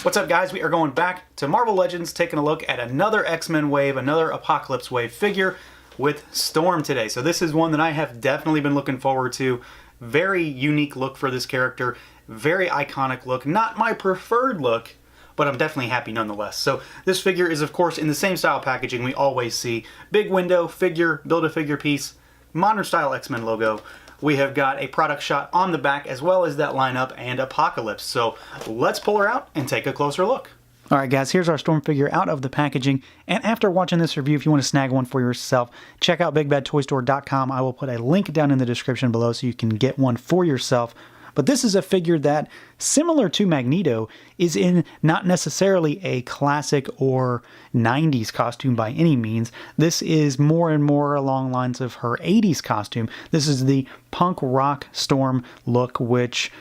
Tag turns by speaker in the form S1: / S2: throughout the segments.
S1: What's up, guys? We are going back to Marvel Legends, taking a look at another X-Men wave, another Apocalypse wave figure with Storm today. So this is one that I have definitely been looking forward to. Very unique look for this character, very iconic look. Not my preferred look, but I'm definitely happy nonetheless. So this figure is, of course, in the same style packaging we always see. Big window, figure, Build-A-Figure piece, modern style X-Men logo. We have got a product shot on the back as well as that lineup and Apocalypse. So let's pull her out and take a closer look. Alright guys, here's our Storm figure out of the packaging, and after watching this review, if you want to snag one for yourself, check out BigBadToyStore.com. I will put a link down in the description below so you can get one for yourself. But this is a figure that, similar to Magneto, is in not necessarily a classic or 90s costume by any means. This is more and more along lines of her 80s costume. This is the punk rock Storm look, which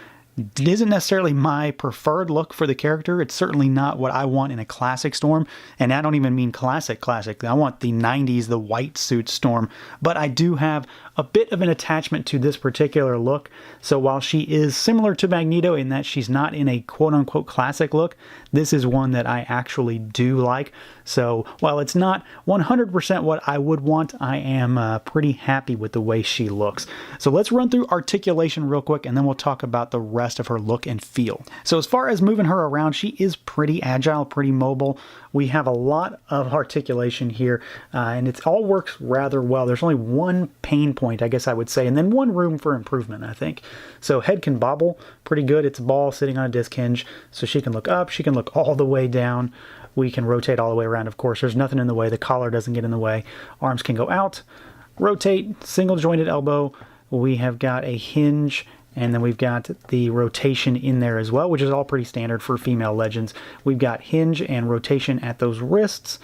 S1: isn't necessarily my preferred look for the character. It's certainly not what I want in a classic Storm, and I don't even mean classic. I want the 90s, the white suit Storm, but I do have a bit of an attachment to this particular look. So while she is similar to Magneto in that she's not in a quote-unquote classic look, this is one that I actually do like. So while it's not 100% what I would want, I am pretty happy with the way she looks. So let's run through articulation real quick, and then we'll talk about the rest of her look and feel. So as far as moving her around, she is pretty agile, pretty mobile. We have a lot of articulation here, and it all works rather well. There's only one pain point, I guess I would say, and then one room for improvement, I think. So head can bobble pretty good. It's a ball sitting on a disc hinge, so she can look up, she can look all the way down. We can rotate all the way around, of course. There's nothing in the way. The collar doesn't get in the way. Arms can go out, rotate, single jointed elbow. We have got a hinge, and then we've got the rotation in there as well, which is all pretty standard for female Legends. We've got hinge and rotation at those wrists.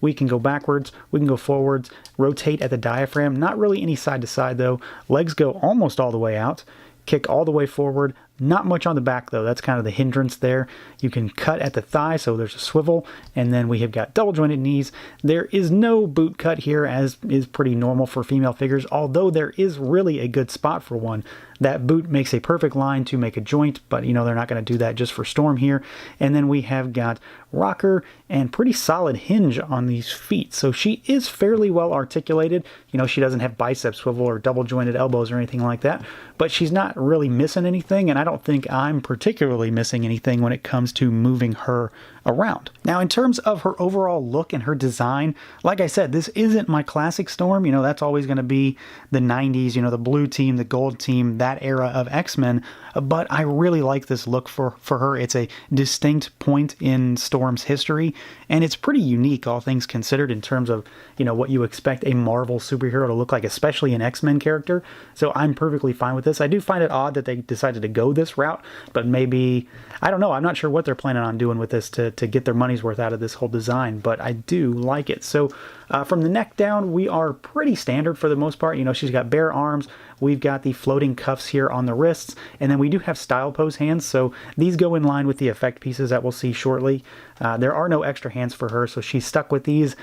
S1: We can go backwards, we can go forwards, rotate at the diaphragm. Not really any side to side though. Legs go almost all the way out. Kick all the way forward. Not much on the back though, that's kind of the hindrance there. You can cut at the thigh, so there's a swivel, and then we have got double jointed knees. There is no boot cut here, as is pretty normal for female figures, although there is really a good spot for one. That boot makes a perfect line to make a joint, but you know they're not going to do that just for Storm here. And then we have got rocker and pretty solid hinge on these feet, so she is fairly well articulated. You know, she doesn't have bicep swivel or double jointed elbows or anything like that, but she's not really missing anything, and I don't think I'm particularly missing anything when it comes to moving her around. Now, in terms of her overall look and her design, like I said, this isn't my classic Storm. You know, that's always going to be the 90s, you know, the blue team, the gold team, that era of X-Men, but I really like this look for her. It's a distinct point in Storm's history, and it's pretty unique, all things considered, in terms of, you know, what you expect a Marvel superhero to look like, especially an X-Men character. So I'm perfectly fine with this. I do find it odd that they decided to go this route, but maybe, I don't know, I'm not sure what they're planning on doing with this to get their money's worth out of this whole design, but I do like it. So from the neck down, we are pretty standard for the most part. You know, she's got bare arms. We've got the floating cuffs here on the wrists, and then we do have style pose hands, so these go in line with the effect pieces that we'll see shortly. There are no extra hands for her, so she's stuck with these.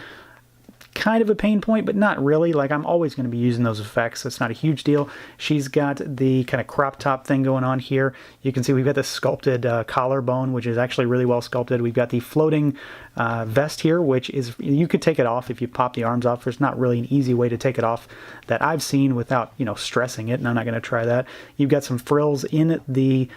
S1: Kind of a pain point, but not really. Like, I'm always going to be using those effects, so it's not a huge deal. She's got the kind of crop top thing going on here. You can see we've got the sculpted collarbone, which is actually really well sculpted. We've got the floating vest here, which is, you could take it off if you pop the arms off. There's not really an easy way to take it off that I've seen without, you know, stressing it, and I'm not going to try that. You've got some frills in the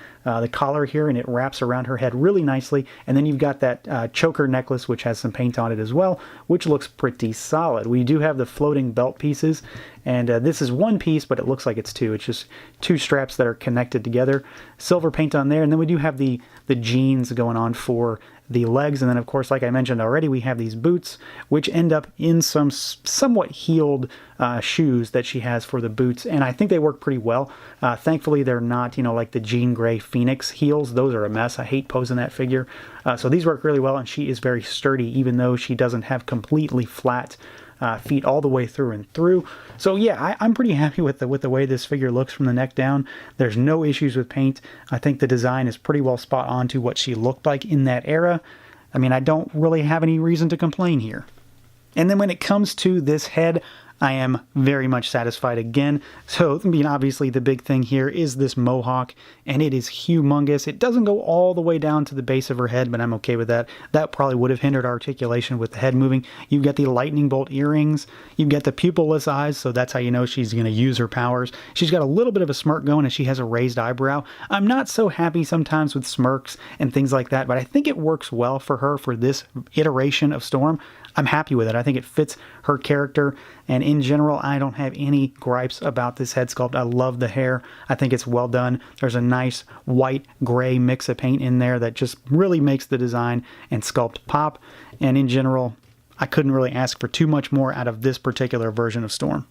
S1: collar here, and it wraps around her head really nicely. And then you've got that choker necklace, which has some paint on it as well, which looks pretty solid. We do have the floating belt pieces, and this is one piece, but it looks like it's two. It's just two straps that are connected together. Silver paint on there, and then we do have the jeans going on for the legs, and then of course, like I mentioned already, we have these boots, which end up in some somewhat heeled shoes that she has for the boots, and I think they work pretty well. Thankfully, they're not, you know, like the Jean Grey Phoenix heels. Those are a mess. I hate posing that figure. So these work really well, and she is very sturdy, even though she doesn't have completely flat feet all the way through and through. So yeah, I'm pretty happy with the way this figure looks from the neck down. There's no issues with paint. I think the design is pretty well spot on to what she looked like in that era. I mean, I don't really have any reason to complain here. And then when it comes to this head, I am very much satisfied again. So, I mean, obviously the big thing here is this mohawk, and it is humongous. It doesn't go all the way down to the base of her head, but I'm okay with that. That probably would have hindered articulation with the head moving. You've got the lightning bolt earrings. You've got the pupilless eyes, so that's how you know she's going to use her powers. She's got a little bit of a smirk going, and she has a raised eyebrow. I'm not so happy sometimes with smirks and things like that, but I think it works well for her for this iteration of Storm. I'm happy with it. I think it fits her character, and in general, I don't have any gripes about this head sculpt. I love the hair. I think it's well done. There's a nice white-gray mix of paint in there that just really makes the design and sculpt pop, and in general, I couldn't really ask for too much more out of this particular version of Storm.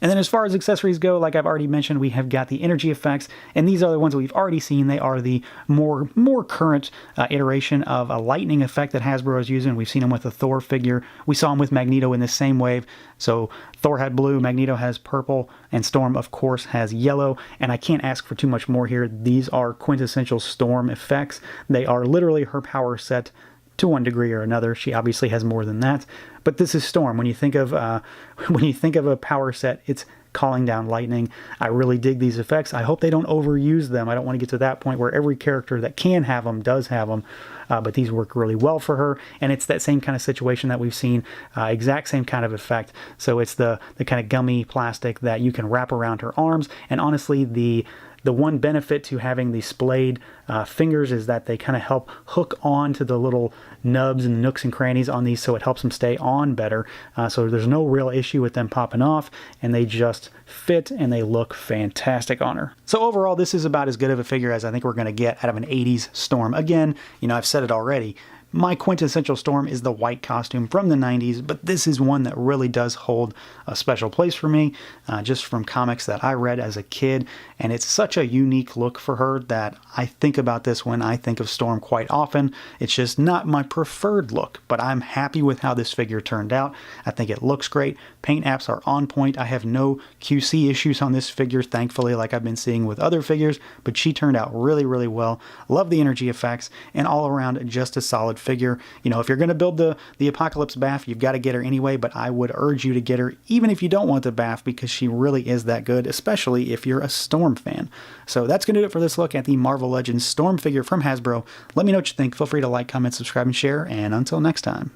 S1: And then as far as accessories go, like I've already mentioned, we have got the energy effects, and these are the ones that we've already seen. They are the more current iteration of a lightning effect that Hasbro is using. We've seen them with the Thor figure. We saw them with Magneto in the same wave. So Thor had blue, Magneto has purple, and Storm, of course, has yellow. And I can't ask for too much more here. These are quintessential Storm effects. They are literally her power set to one degree or another. She obviously has more than that, but this is Storm. When you think of a power set, it's calling down lightning. I really dig these effects. I hope they don't overuse them. I don't want to get to that point where every character that can have them does have them, but these work really well for her, and it's that same kind of situation that we've seen, exact same kind of effect. So it's the kind of gummy plastic that you can wrap around her arms, and honestly, the one benefit to having the splayed fingers is that they kind of help hook on to the little nubs and nooks and crannies on these, so it helps them stay on better. So there's no real issue with them popping off, and they just fit and they look fantastic on her. So overall, this is about as good of a figure as I think we're going to get out of an 80s Storm. Again, you know, I've said it already. My quintessential Storm is the white costume from the 90s, but this is one that really does hold a special place for me, just from comics that I read as a kid, and it's such a unique look for her that I think about this when I think of Storm quite often. It's just not my preferred look, but I'm happy with how this figure turned out. I think it looks great. Paint apps are on point. I have no QC issues on this figure, thankfully, like I've been seeing with other figures, but she turned out really, really well. Love the energy effects, and all around just a solid figure. You know, if you're going to build the Apocalypse Bath, you've got to get her anyway, but I would urge you to get her even if you don't want the Bath, because she really is that good, especially if you're a Storm fan. So that's going to do it for this look at the Marvel Legends Storm figure from Hasbro. Let me know what you think. Feel free to like, comment, subscribe, and share, and until next time.